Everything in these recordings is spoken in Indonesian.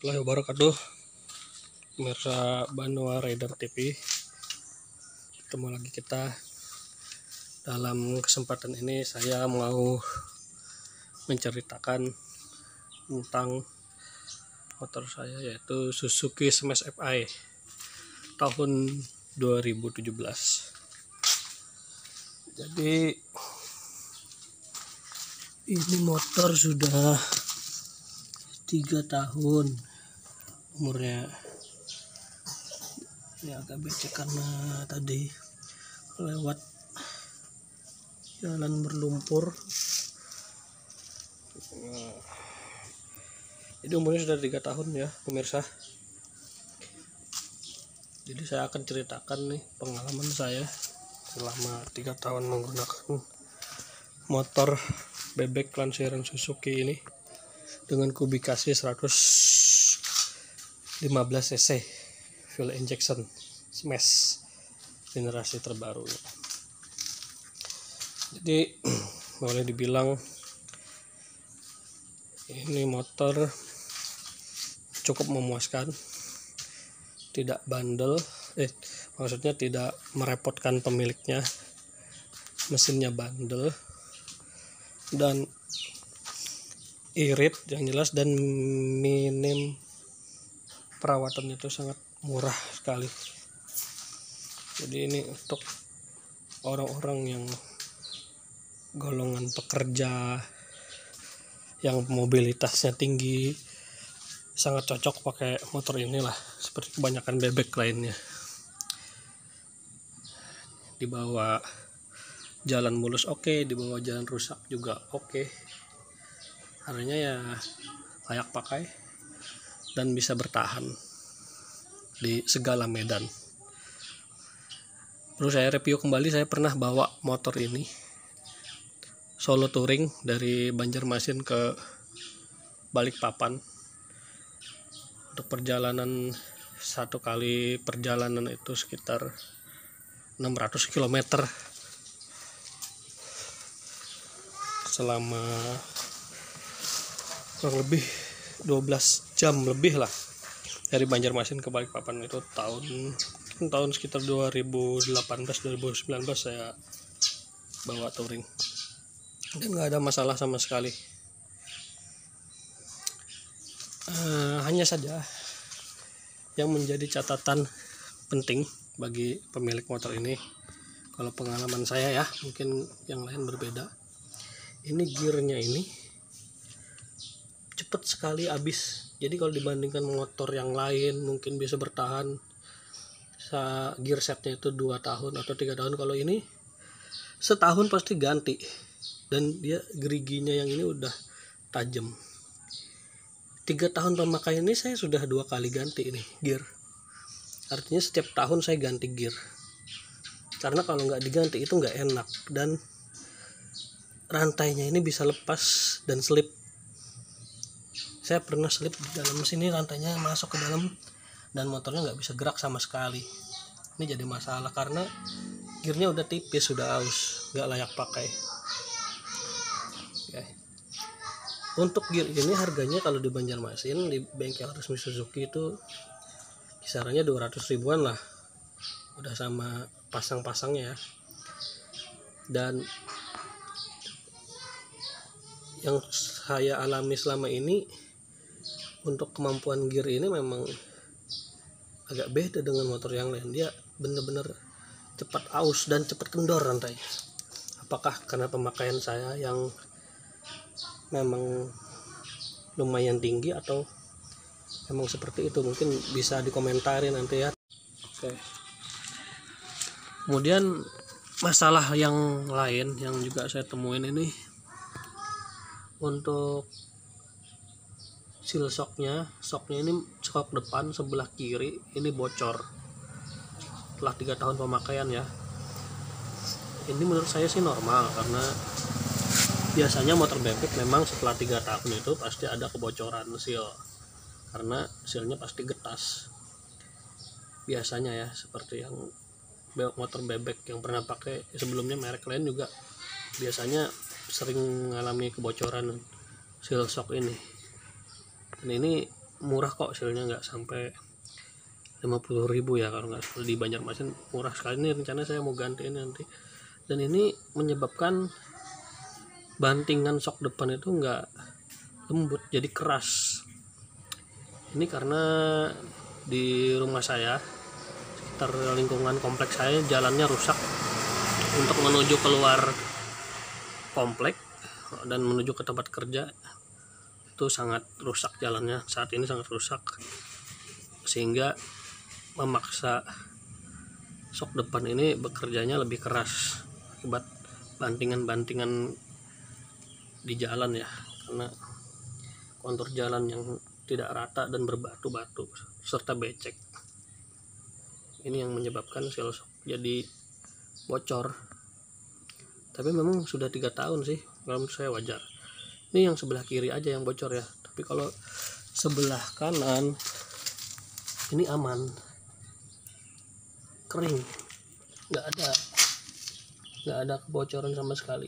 warahmatullahi wabarakatuh. Pemirsa Banua Rider TV, ketemu lagi kita. Dalam kesempatan ini saya mau menceritakan tentang motor saya, yaitu Suzuki Smash FI tahun 2017. Jadi ini motor sudah 3 tahun umurnya. Ini agak becek karena tadi lewat jalan berlumpur. Jadi umurnya sudah 3 tahun ya pemirsa. Jadi saya akan ceritakan nih pengalaman saya selama 3 tahun menggunakan motor bebek lansiran Suzuki ini dengan kubikasi 115 cc fuel injection Smash generasi terbaru. Jadi boleh dibilang ini motor cukup memuaskan, tidak bandel, maksudnya tidak merepotkan pemiliknya, mesinnya bandel dan irit yang jelas, dan minim perawatannya itu sangat murah sekali. Jadi ini untuk orang-orang yang golongan pekerja yang mobilitasnya tinggi, sangat cocok pakai motor inilah, seperti kebanyakan bebek lainnya. Dibawa jalan mulus oke, dibawa jalan rusak juga oke. Harganya ya layak pakai dan bisa bertahan di segala medan. Perlu saya review kembali, saya pernah bawa motor ini solo touring dari Banjarmasin ke Balikpapan. Untuk perjalanan, satu kali perjalanan itu sekitar 600 km selama kurang lebih 12 jam lebih lah, dari Banjarmasin ke Balikpapan. Itu tahun sekitar 2018-2019 saya bawa touring dan nggak ada masalah sama sekali. Hanya saja yang menjadi catatan penting bagi pemilik motor ini, kalau pengalaman saya ya, mungkin yang lain berbeda, ini gearnya ini cepet sekali habis. Jadi kalau dibandingkan motor yang lain mungkin bisa bertahan gear setnya itu 2 tahun atau 3 tahun, kalau ini setahun pasti ganti. Dan dia geriginya yang ini udah tajam. 3 tahun pemakaian ini saya sudah 2 kali ganti ini gear. Artinya setiap tahun saya ganti gear, karena kalau nggak diganti itu nggak enak, dan rantainya ini bisa lepas dan slip. Saya pernah slip di dalam sini, rantainya masuk ke dalam dan motornya nggak bisa gerak sama sekali. Ini jadi masalah karena gearnya udah tipis, sudah aus, nggak layak pakai. Oke. Untuk gear ini harganya kalau di Banjarmasin di bengkel resmi Suzuki itu kisarannya 200 ribuan lah, udah sama pasang-pasangnya ya. Dan yang saya alami selama ini, untuk kemampuan gear ini memang agak beda dengan motor yang lain. Dia bener-bener cepat aus dan cepat kendor rantainya. Apakah karena pemakaian saya yang memang lumayan tinggi atau memang seperti itu? Mungkin bisa dikomentari nanti ya. Oke. Kemudian masalah yang lain yang juga saya temuin ini, untuk seal shocknya ini shock depan sebelah kiri ini bocor setelah 3 tahun pemakaian ya. Ini menurut saya sih normal, karena biasanya motor bebek memang setelah 3 tahun itu pasti ada kebocoran seal, karena sealnya pasti getas biasanya ya. Seperti yang motor bebek yang pernah pakai sebelumnya, merek lain juga biasanya sering mengalami kebocoran seal shock ini. Dan ini murah kok, sealnya nggak sampai 50.000 ya kalau nggak salah. Di Banjarmasin murah sekali. Ini rencana saya mau gantiin nanti. Dan ini menyebabkan bantingan sok depan itu nggak lembut, jadi keras. Ini karena di rumah saya, sekitar lingkungan kompleks saya, jalannya rusak. Untuk menuju keluar komplek dan menuju ke tempat kerja itu sangat rusak jalannya, saat ini sangat rusak, sehingga memaksa sok depan ini bekerjanya lebih keras akibat bantingan-bantingan di jalan ya, karena kontur jalan yang tidak rata dan berbatu-batu serta becek. Ini yang menyebabkan seal shock jadi bocor. Tapi memang sudah 3 tahun sih, kalau menurut saya wajar. Ini yang sebelah kiri aja yang bocor ya, tapi kalau sebelah kanan ini aman, kering, nggak ada kebocoran sama sekali,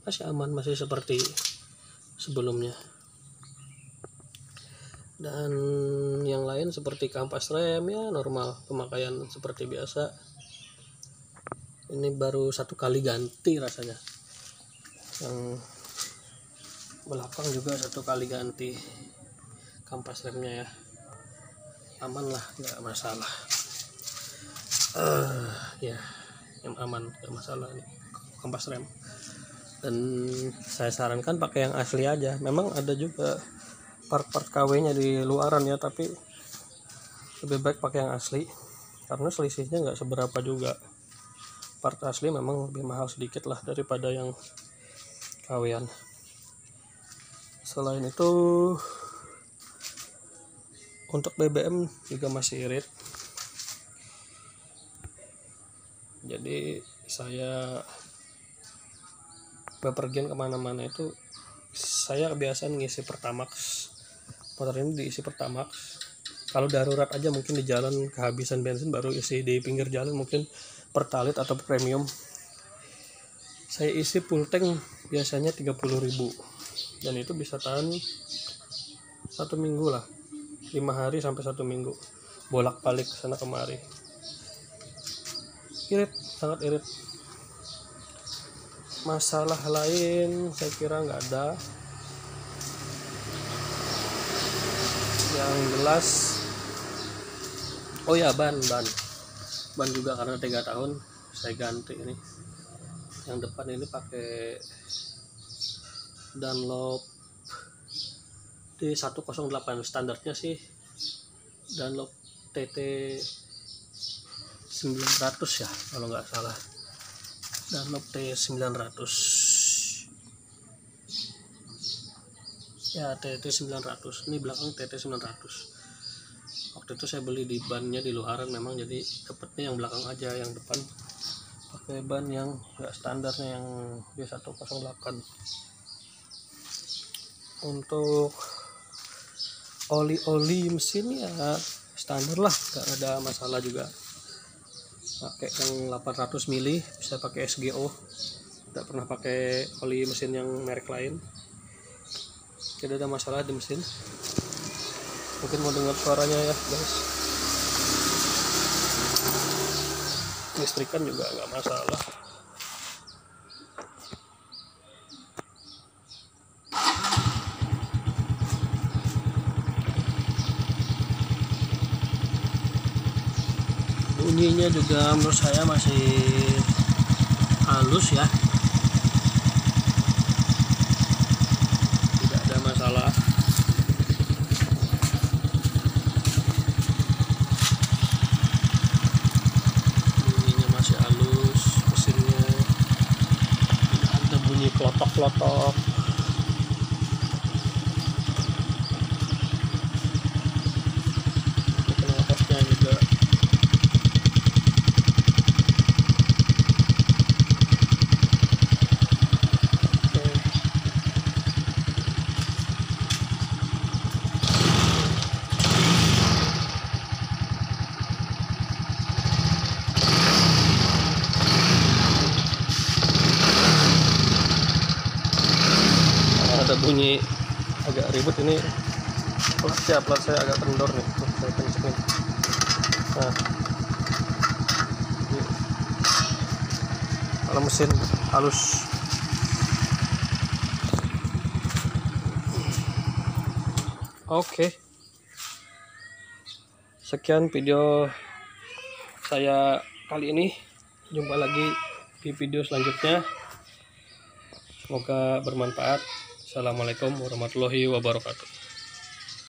masih aman, masih seperti sebelumnya. Dan yang lain seperti kampas rem ya normal, pemakaian seperti biasa. Ini baru 1 kali ganti rasanya, yang belakang juga 1 kali ganti kampas remnya ya, aman lah, nggak masalah. Ya yang aman, nggak masalah nih kampas rem. Dan saya sarankan pakai yang asli aja. Memang ada juga part-part KW-nya di luaran ya, tapi lebih baik pakai yang asli karena selisihnya nggak seberapa juga. Part asli memang lebih mahal sedikit lah daripada yang KW-an. Selain itu untuk BBM juga masih irit, jadi saya bepergian kemana-mana itu saya kebiasaan ngisi Pertamax. Motor ini diisi Pertamax. Kalau darurat aja mungkin di jalan kehabisan bensin baru isi di pinggir jalan, mungkin Pertalite atau premium. Saya isi full tank biasanya 30.000, dan itu bisa tahan 1 minggu lah, 5 hari sampai 1 minggu bolak-balik sana kemari. Irit, sangat irit. Masalah lain saya kira nggak ada. Yang jelas, oh ya, ban juga karena 3 tahun saya ganti. Ini yang depan ini pakai Dunlop D108, standarnya sih Dunlop TT 900 ya kalau nggak salah, Dunlop T900 ya, TT 900. Ini belakang TT 900. Waktu itu saya beli di bannya di luaran memang, jadi dapetnya yang belakang aja, yang depan pakai ban yang nggak standarnya, yang D108. Untuk oli mesin ya standar lah, nggak ada masalah juga. Pakai yang 800 mili, bisa pakai SGO, tidak pernah pakai oli mesin yang merek lain. Tidak ada masalah di mesin. Mungkin mau dengar suaranya ya guys. Listrikan juga nggak masalah. Bunyinya juga menurut saya masih halus ya, tidak ada masalah. Bunyinya masih halus, mesinnya tidak ada bunyi klotok-klotok. Knalpotnya juga ada bunyi agak ribut ini, plat saya agak kendor nih. Saya kencengin. Nah, kalau mesin halus. Oke. Sekian video saya kali ini. Jumpa lagi di video selanjutnya. Semoga bermanfaat. Assalamualaikum warahmatullahi wabarakatuh.